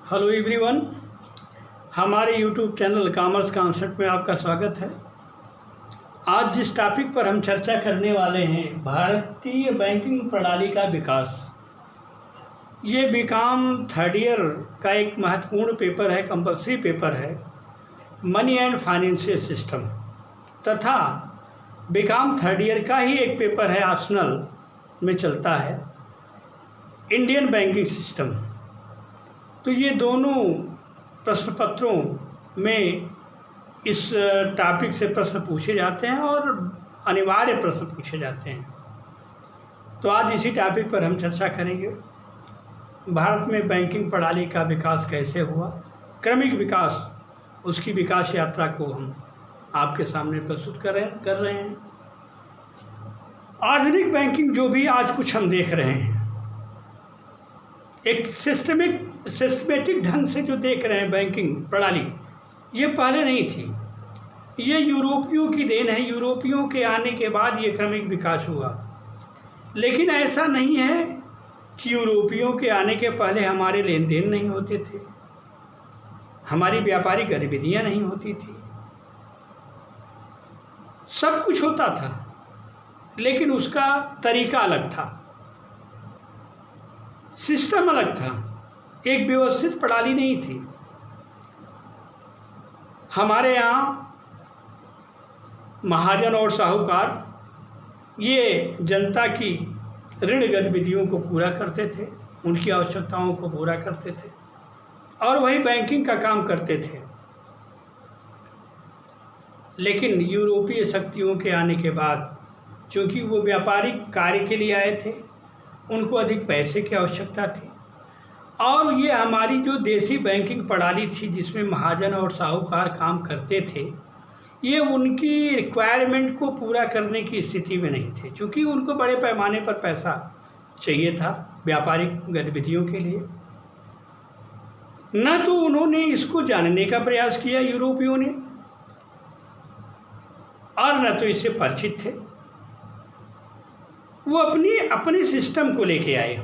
Hello everyone, हमारे YouTube channel commerce concept में आपका स्वागत है। आज जिस टॉपिक पर हम चर्चा करने वाले हैं, भारतीय बैंकिंग प्रणाली का विकास। ये बीकॉम थर्ड ईयर का एक महत्वपूर्ण पेपर है, कंपल्सरी पेपर है, मनी एंड फाइनेंशियल सिस्टम। तथा बीकॉम थर्ड ईयर का ही एक पेपर है, ऑप्शनल में चलता है, इंडियन बैंकिंग सिस्टम। तो ये दोनों प्रश्न पत्रों में इस टॉपिक से प्रश्न पूछे जाते हैं और अनिवार्य प्रश्न पूछे जाते हैं। तो आज इसी टॉपिक पर हम चर्चा करेंगे। भारत में बैंकिंग प्रणाली का विकास कैसे हुआ, क्रमिक विकास, उसकी विकास यात्रा को हम आपके सामने प्रस्तुत कर रहे हैं। आधुनिक बैंकिंग जो भी आज कुछ हम देख रहे हैं, एक सिस्टमेटिक ढंग से जो देख रहे हैं बैंकिंग प्रणाली, ये पहले नहीं थी। ये यूरोपियों की देन है। यूरोपियों के आने के बाद ये क्रमिक विकास हुआ। लेकिन ऐसा नहीं है कि यूरोपियों के आने के पहले हमारे लेन देन नहीं होते थे, हमारी व्यापारिक गतिविधियां नहीं होती थी। सब कुछ होता था, लेकिन उसका तरीका अलग था, सिस्टम अलग था, एक व्यवस्थित प्रणाली नहीं थी। हमारे यहाँ महाजन और साहूकार ये जनता की ऋण गतिविधियों को पूरा करते थे, उनकी आवश्यकताओं को पूरा करते थे और वही बैंकिंग का काम करते थे। लेकिन यूरोपीय शक्तियों के आने के बाद, चूँकि वो व्यापारिक कार्य के लिए आए थे, उनको अधिक पैसे की आवश्यकता थी और ये हमारी जो देसी बैंकिंग प्रणाली थी जिसमें महाजन और साहूकार काम करते थे, ये उनकी रिक्वायरमेंट को पूरा करने की स्थिति में नहीं थे, क्योंकि उनको बड़े पैमाने पर पैसा चाहिए था व्यापारिक गतिविधियों के लिए। न तो उन्होंने इसको जानने का प्रयास किया यूरोपियों ने, और न तो इससे परिचित थे। वो अपने सिस्टम को लेके आए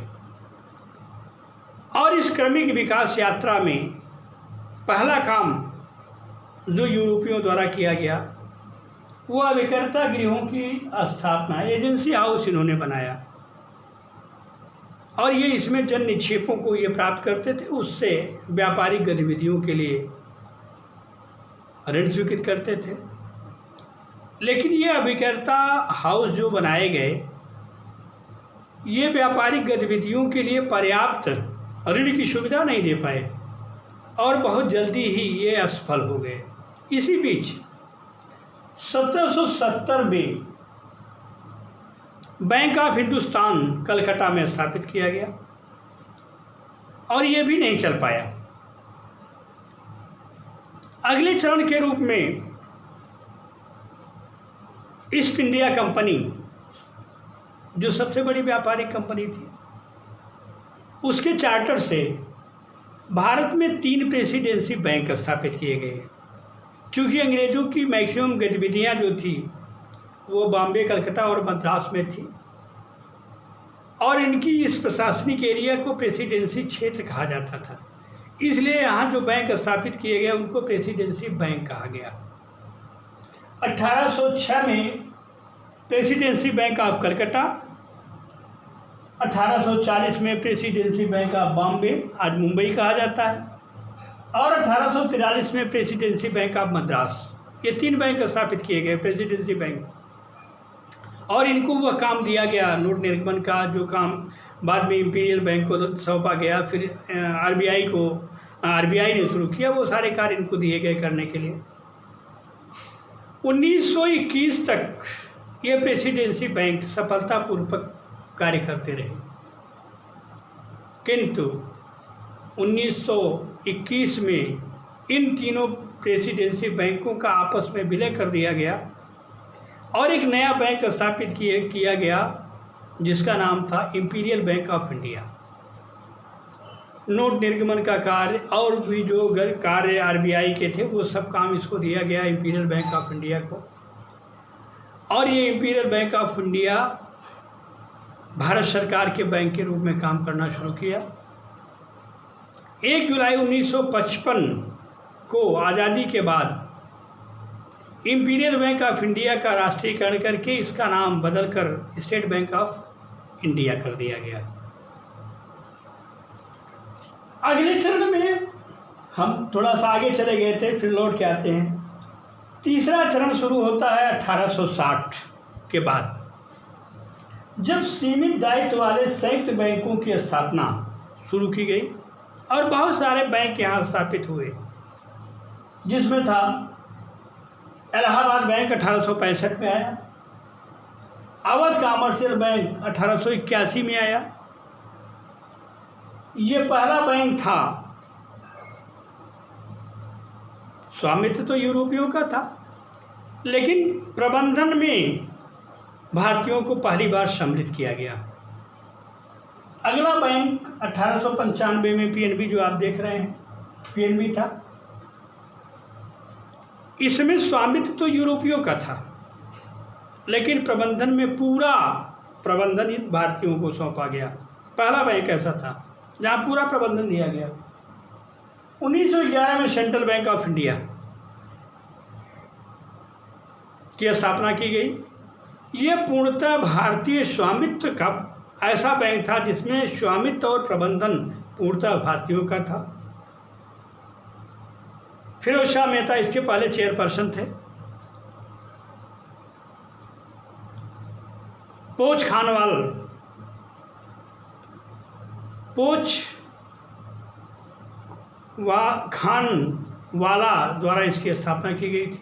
और इस क्रमिक विकास यात्रा में पहला काम जो यूरोपियों द्वारा किया गया वो अभिकर्ता गृहों की स्थापना, एजेंसी हाउस इन्होंने बनाया और ये इसमें जन निक्षेपों को ये प्राप्त करते थे, उससे व्यापारिक गतिविधियों के लिए ऋण स्वीकृत करते थे। लेकिन ये अभिकर्ता हाउस जो बनाए गए, ये व्यापारिक गतिविधियों के लिए पर्याप्त ऋण की सुविधा नहीं दे पाए और बहुत जल्दी ही ये असफल हो गए। इसी बीच 1770 में बैंक ऑफ हिंदुस्तान कलकत्ता में स्थापित किया गया और ये भी नहीं चल पाया। अगले चरण के रूप में ईस्ट इंडिया कंपनी, जो सबसे बड़ी व्यापारिक कंपनी थी, उसके चार्टर से भारत में 3 प्रेसिडेंसी बैंक स्थापित किए गए। क्योंकि अंग्रेज़ों की मैक्सिमम गतिविधियां जो थी वो बॉम्बे, कलकत्ता और मद्रास में थी और इनकी इस प्रशासनिक एरिया को प्रेसिडेंसी क्षेत्र कहा जाता था। इसलिए यहाँ जो बैंक स्थापित किए गए उनको प्रेसिडेंसी बैंक कहा गया। 1806 में प्रेसिडेंसी बैंक ऑफ कलकत्ता, 1840 में प्रेसिडेंसी बैंक ऑफ बॉम्बे, आज मुंबई कहा जाता है, और 1843 में प्रेसिडेंसी बैंक ऑफ मद्रास। ये 3 बैंक स्थापित किए गए, प्रेसिडेंसी बैंक। और इनको वह काम दिया गया, नोट निर्गमन का जो काम बाद में इंपीरियल बैंक को सौंपा गया, फिर आरबीआई ने शुरू किया, वो सारे कार्य इनको दिए गए करने के लिए। 1921 तक ये प्रेसिडेंसी बैंक सफलतापूर्वक कार्य करते रहे, किंतु 1921 में इन तीनों प्रेसिडेंसी बैंकों का आपस में विलय कर दिया गया और एक नया बैंक स्थापित किया गया जिसका नाम था imperial bank of India. Note निर्गमन का कार्य और भी जो कार्य आरबीआई के थे वो सब काम इसको दिया गया, इंपीरियल बैंक ऑफ इंडिया को। और ये imperial bank of India Bharat सरकार के बैंक के रूप में काम करना शुरू किया। 1 जुलाई 1955 को आज़ादी के बाद इंपीरियल बैंक ऑफ इंडिया का राष्ट्रीयकरण करके इसका नाम बदलकर स्टेट बैंक ऑफ इंडिया कर दिया गया। अगले चरण में हम थोड़ा सा आगे चले गए थे, फिर लौट के आते हैं। तीसरा चरण शुरू होता है 1860 के बाद, जब सीमित दायित्व वाले संयुक्त बैंकों की स्थापना शुरू की गई और बहुत सारे बैंक यहाँ स्थापित हुए, जिसमें था इलाहाबाद बैंक 1865 में आया, अवध कॉमर्शियल बैंक 1881 में आया। ये पहला बैंक था, स्वामित्व तो यूरोपियों का था, लेकिन प्रबंधन में भारतीयों को पहली बार सम्मिलित किया गया। अगला बैंक 1895 में पीएनबी, जो आप देख रहे हैं, पीएनबी था। इसमें स्वामित्व तो यूरोपियों का था, लेकिन प्रबंधन में पूरा प्रबंधन भारतीयों को सौंपा गया। पहला बैंक ऐसा था जहां पूरा प्रबंधन दिया गया। 1911 में सेंट्रल बैंक ऑफ इंडिया की स्थापना की गई। ये पूर्णतः भारतीय स्वामित्व का ऐसा बैंक था जिसमें स्वामित्व और प्रबंधन पूर्णतः भारतीयों का था। फिरोज शाह मेहता इसके पहले चेयरपर्सन थे। पोच खानवाला द्वारा इसकी स्थापना की गई थी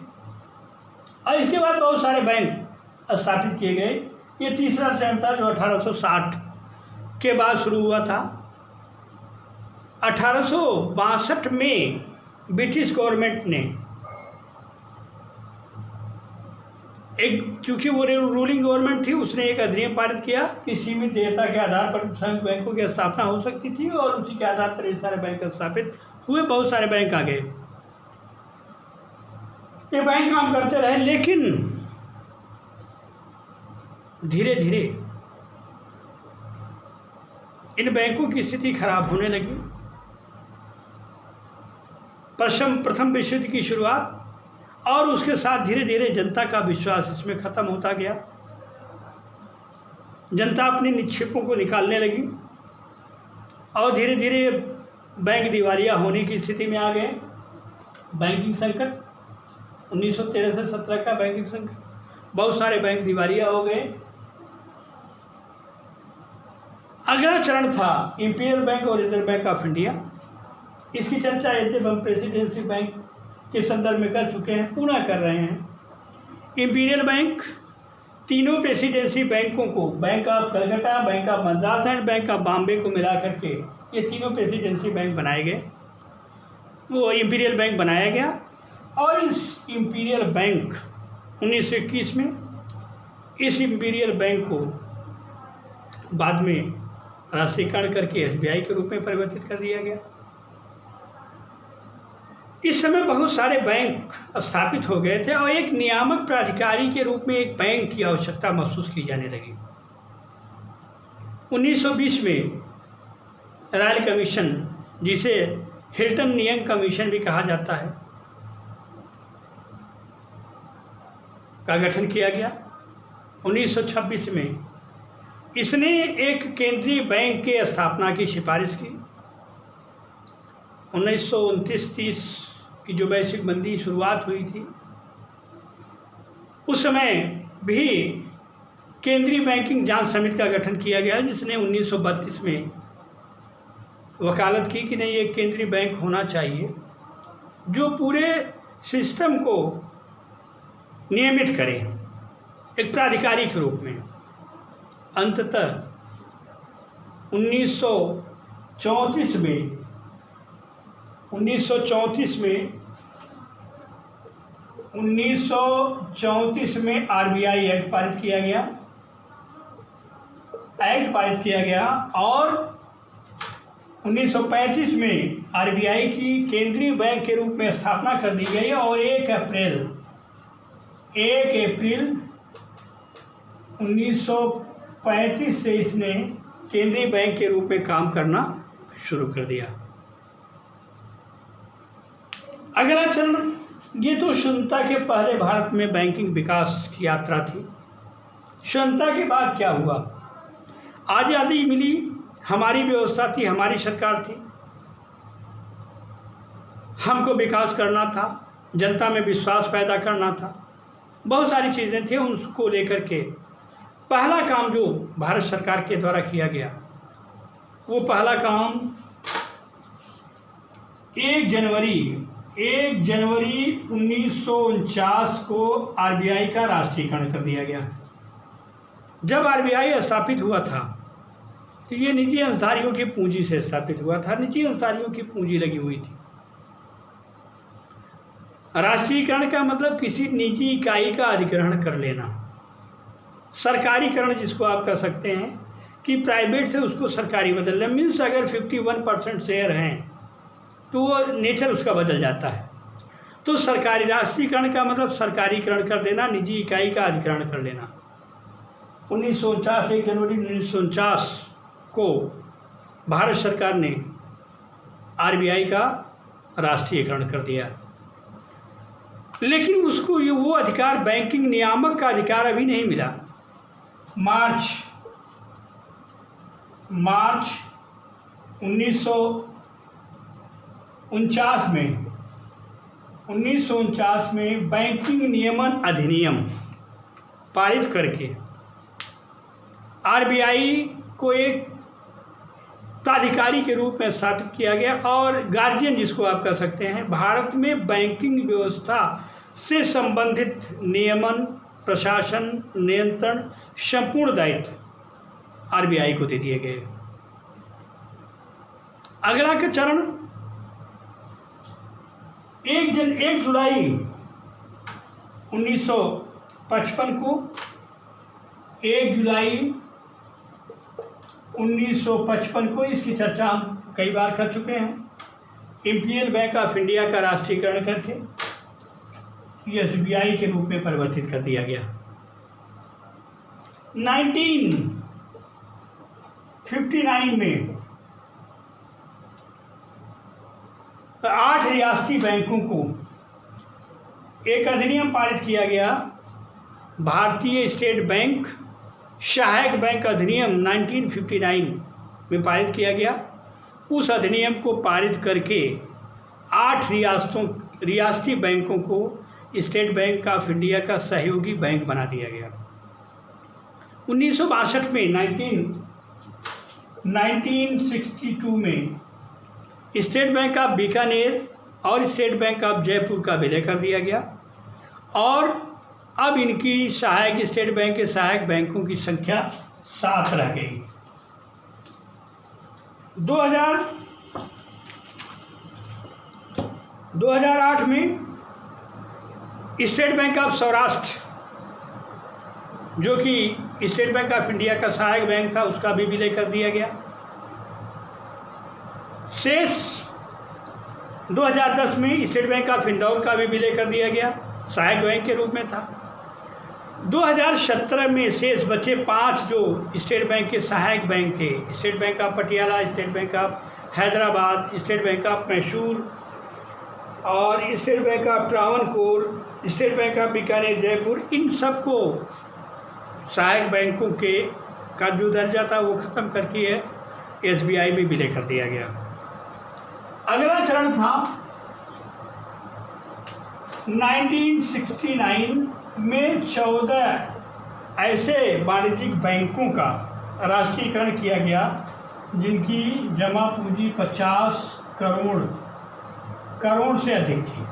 और इसके बाद बहुत सारे बैंक स्थापित किए गए। ये तीसरा चरण था जो 1860 के बाद शुरू हुआ था। 1862 में ब्रिटिश गवर्नमेंट ने क्योंकि वो रूलिंग गवर्नमेंट थी, उसने एक अधिनियम पारित किया कि सीमित देयता के आधार पर संघ बैंकों की स्थापना हो सकती थी और उसी के आधार पर ये सारे बैंक स्थापित हुए। बहुत सारे बैंक आ गए, ये बैंक काम करते रहे, लेकिन धीरे धीरे इन बैंकों की स्थिति खराब होने लगी। प्रथम विश्व युद्ध की शुरुआत और उसके साथ धीरे धीरे जनता का विश्वास इसमें खत्म होता गया। जनता अपने निक्षेपों को निकालने लगी और धीरे धीरे बैंक दिवालिया होने की स्थिति में आ गए। बैंकिंग संकट 1913 से 17 का बैंकिंग संकट, बहुत सारे बैंक दिवालिया हो गए। अगला चरण था इंपीरियल बैंक और रिजर्व बैंक ऑफ इंडिया। इसकी चर्चा यद्यपि हम प्रेसिडेंसी बैंक के संदर्भ में कर चुके हैं, पुनः कर रहे हैं। इंपीरियल बैंक तीनों प्रेसिडेंसी बैंकों को, bank of Calcutta, bank of Madras and bank of Bombay को मिला करके ये तीनों प्रेसिडेंसी बैंक बनाए गए। वो इंपीरियल बैंक बनाया गया और इस इंपीरियल बैंक 1921 में इस इंपीरियल बैंक को बाद में राष्ट्रीयकरण करके एसबीआई के रूप में परिवर्तित कर दिया गया। इस समय बहुत सारे बैंक स्थापित हो गए थे और एक नियामक प्राधिकारी के रूप में एक बैंक की आवश्यकता महसूस की जाने लगी। 1920 में रॉयल कमीशन, जिसे हिल्टन यंग कमीशन भी कहा जाता है, का गठन किया गया। 1926 में इसने एक केंद्रीय बैंक के स्थापना की सिफारिश की। 1929-30 की जो वैश्विक मंदी शुरुआत हुई थी, उस समय भी केंद्रीय बैंकिंग जांच समिति का गठन किया गया, जिसने 1932 में वकालत की कि नहीं, एक केंद्रीय बैंक होना चाहिए जो पूरे सिस्टम को नियमित करे, एक प्राधिकारी के रूप में। अंततः 1934 में आरबीआई एक्ट पारित किया गया और 1935 में आरबीआई की केंद्रीय बैंक के रूप में स्थापना कर दी गई और 1 अप्रैल 1935 से इसने केंद्रीय बैंक के रूप में काम करना शुरू कर दिया। अगला चरण, ये तो स्वतंत्रता के पहले भारत में बैंकिंग विकास की यात्रा थी। स्वतंत्रता के बाद क्या हुआ? आज़ादी मिली, हमारी व्यवस्था थी, हमारी सरकार थी, हमको विकास करना था, जनता में विश्वास पैदा करना था, बहुत सारी चीज़ें थी। उनको लेकर के पहला काम जो भारत सरकार के द्वारा किया गया, वो पहला काम 1 जनवरी 1949 को आरबीआई का राष्ट्रीयकरण कर दिया गया। जब आरबीआई स्थापित हुआ था तो ये निजी अंशधारियों की पूंजी से स्थापित हुआ था, निजी अंशधारियों की पूंजी लगी हुई थी। राष्ट्रीयकरण का मतलब किसी निजी इकाई का अधिग्रहण कर लेना, सरकारीकरण जिसको आप कर सकते हैं कि प्राइवेट से उसको सरकारी बदल लें। मीन्स अगर 51% शेयर हैं तो वो नेचर उसका बदल जाता है। तो सरकारी राष्ट्रीयकरण का मतलब सरकारीकरण कर देना, निजी इकाई का अधिग्रहण कर लेना। 1949 1 जनवरी 1949 को भारत सरकार ने आरबीआई का राष्ट्रीयकरण कर दिया। लेकिन उसको वो अधिकार, बैंकिंग नियामक का अधिकार अभी नहीं मिला। मार्च 1949 में बैंकिंग नियमन अधिनियम पारित करके आरबीआई को एक प्राधिकारी के रूप में स्थापित किया गया और गार्जियन जिसको आप कह सकते हैं, भारत में बैंकिंग व्यवस्था से संबंधित नियमन, प्रशासन, नियंत्रण संपूर्ण दायित्व आरबीआई को दे दिए गए। अगला का चरण 1 जुलाई 1955 को 1 जुलाई 1955 को इसकी चर्चा हम कई बार कर चुके हैं। इंपीरियल बैंक ऑफ इंडिया का राष्ट्रीयकरण करके एसबीआई के रूप में परिवर्तित कर दिया गया। 1959 में 8 रियासती बैंकों को एक अधिनियम पारित किया गया, भारतीय स्टेट बैंक सहायक बैंक अधिनियम 1959 में पारित किया गया। उस अधिनियम को पारित करके 8 रियासती बैंकों को स्टेट बैंक ऑफ इंडिया का सहयोगी बैंक बना दिया गया। 1962 में 1962 में स्टेट बैंक ऑफ बीकानेर और स्टेट बैंक ऑफ जयपुर का विलय कर दिया गया और अब इनकी सहायक स्टेट बैंक के सहायक बैंकों की संख्या 7 रह गई। 2008 में स्टेट बैंक ऑफ सौराष्ट्र, जो कि स्टेट बैंक ऑफ इंडिया का सहायक बैंक था, उसका भी विलय कर दिया गया। शेष 2010 में स्टेट बैंक ऑफ इंदौर का भी विलय कर दिया गया, सहायक बैंक के रूप में था। 2017 में शेष बचे 5 जो स्टेट बैंक के सहायक बैंक थे, state bank of Patiala, state bank of Hyderabad, state bank of Mysore और state bank of Travancore, state bank of Bikaner Jaipur, इन सबको सहायक बैंकों के का जो दर्जा था वो ख़त्म करके एसबीआई में विलय कर दिया गया। अगला चरण था 1969 में 14 ऐसे वाणिज्यिक बैंकों का राष्ट्रीयकरण किया गया जिनकी जमा पूंजी 50 करोड़ से अधिक थी।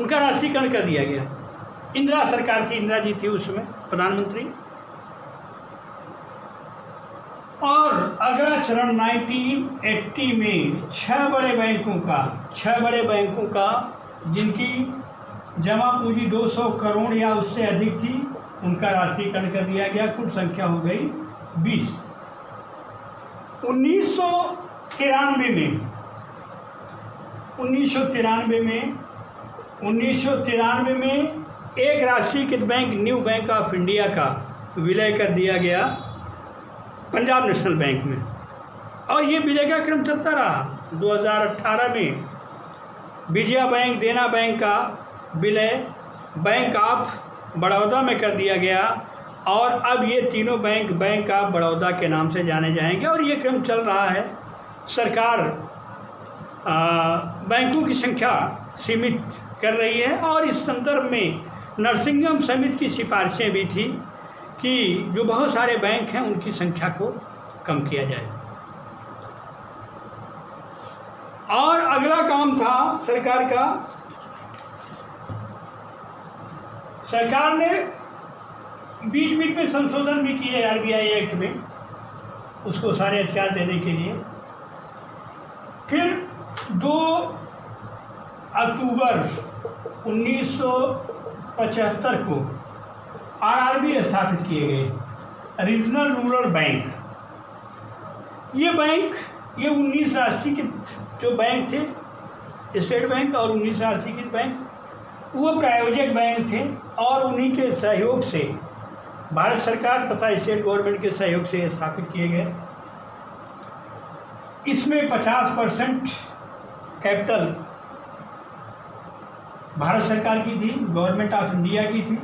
उनका राष्ट्रीयकरण कर दिया गया। इंदिरा सरकार थी, इंदिरा जी थी उसमें प्रधानमंत्री। और अगला चरण 1980 में 6 बड़े बैंकों का जिनकी जमा पूंजी 200 करोड़ या उससे अधिक थी, उनका राष्ट्रीयकरण कर दिया गया। कुल संख्या हो गई 20। 1993 में एक राष्ट्रीयकृत bank new bank of India का विलय कर दिया गया पंजाब नेशनल बैंक में, और ये विलय का क्रम चलता रहा। 2018 में विजया बैंक, देना बैंक का विलय बैंक ऑफ बड़ौदा में कर दिया गया और अब ये तीनों बैंक बैंक ऑफ बड़ौदा के नाम से जाने जाएंगे। और ये क्रम चल रहा है। सरकार बैंकों की संख्या सीमित कर रही है और इस संदर्भ में नरसिंहम समिति की सिफारिशें भी थी कि जो बहुत सारे बैंक हैं उनकी संख्या को कम किया जाए। और अगला काम था सरकार का, सरकार ने बीच बीच में संशोधन भी किए आरबीआई एक्ट में, उसको सारे अधिकार देने के लिए। फिर 2 अक्टूबर 1975 को आरआरबी स्थापित किए गए, रीजनल रूरल बैंक। ये बैंक, ये 19 राष्ट्रीयकृत जो बैंक थे, स्टेट बैंक और 19 राष्ट्रीयकृत बैंक, वो प्रायोजक बैंक थे और उन्हीं के सहयोग से भारत सरकार तथा स्टेट गवर्नमेंट के सहयोग से स्थापित किए गए। इसमें 50% कैपिटल भारत सरकार की थी, गवर्नमेंट ऑफ इंडिया की थी,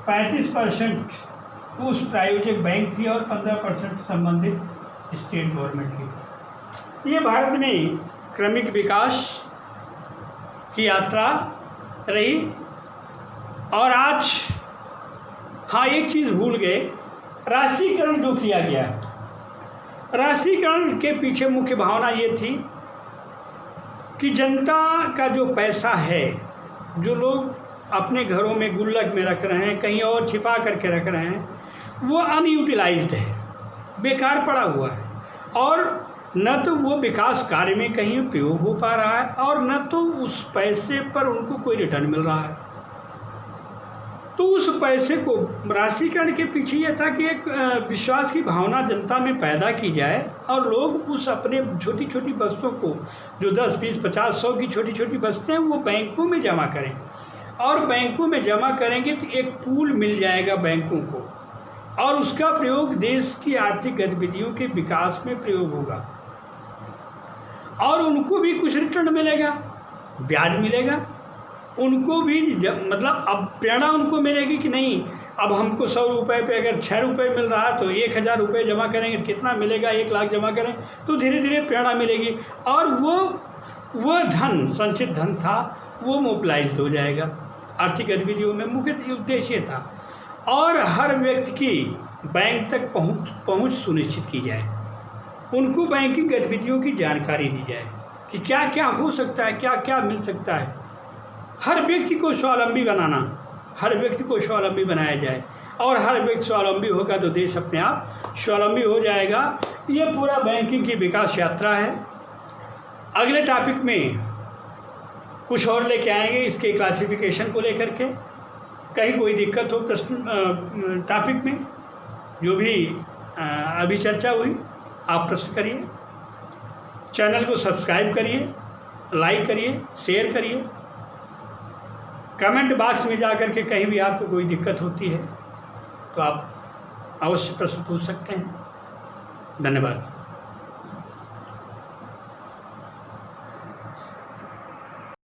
35% उस प्रायोजक बैंक थी और 15% संबंधित स्टेट गवर्नमेंट की थी। ये भारत में क्रमिक विकास की यात्रा रही। और आज हाँ, एक चीज़ भूल गए, राष्ट्रीयकरण जो किया गया, राष्ट्रीयकरण के पीछे मुख्य भावना ये थी कि जनता का जो पैसा है, जो लोग अपने घरों में गुल्लक में रख रहे हैं, कहीं और छिपा करके रख रहे हैं, वो अनयूटिलाइज्ड है, बेकार पड़ा हुआ है और न तो वो विकास कार्य में कहीं उपयोग हो पा रहा है और न तो उस पैसे पर उनको कोई रिटर्न मिल रहा है। तो उस पैसे को, राष्ट्रीयकरण के पीछे ये था कि एक विश्वास की भावना जनता में पैदा की जाए और लोग उस अपने छोटी छोटी बचतों को, जो 10, 20, 50, 100 की छोटी छोटी बचतें हैं, वो बैंकों में जमा करें। और बैंकों में जमा करेंगे तो एक पूल मिल जाएगा बैंकों को और उसका प्रयोग देश की आर्थिक गतिविधियों के विकास में प्रयोग होगा और उनको भी कुछ रिटर्न मिलेगा, ब्याज मिलेगा, उनको भी मतलब अब प्रेरणा उनको मिलेगी कि नहीं, अब हमको 100 रुपये पे अगर 6 रुपये मिल रहा है तो 1000 रुपये जमा करेंगे तो कितना मिलेगा, 1 लाख जमा करें तो धीरे धीरे प्रेरणा मिलेगी और वो धन, संचित धन था, वो मोबिलाइज्ड हो जाएगा। आर्थिक गतिविधियों में मुख्य उद्देश्य था। और हर व्यक्ति की बैंक तक पहुँच सुनिश्चित की जाए, उनको बैंकिंग गतिविधियों की जानकारी दी जाए कि क्या क्या हो सकता है, क्या क्या मिल सकता है। हर व्यक्ति को स्वावलंबी बनाना, हर व्यक्ति को स्वावलंबी बनाया जाए और हर व्यक्ति स्वावलंबी होगा तो देश अपने आप स्वावलंबी हो जाएगा। ये पूरा बैंकिंग की विकास यात्रा है। अगले टॉपिक में कुछ और लेके आएंगे इसके क्लासिफिकेशन को लेकर के। कहीं कोई दिक्कत हो प्रश्न टॉपिक में, जो भी अभी चर्चा हुई, आप प्रश्न करिए। चैनल को सब्सक्राइब करिए, लाइक करिए, शेयर करिए। कमेंट बॉक्स में जा कर के कहीं भी आपको कोई दिक्कत होती है तो आप अवश्य प्रश्न पूछ सकते हैं। धन्यवाद।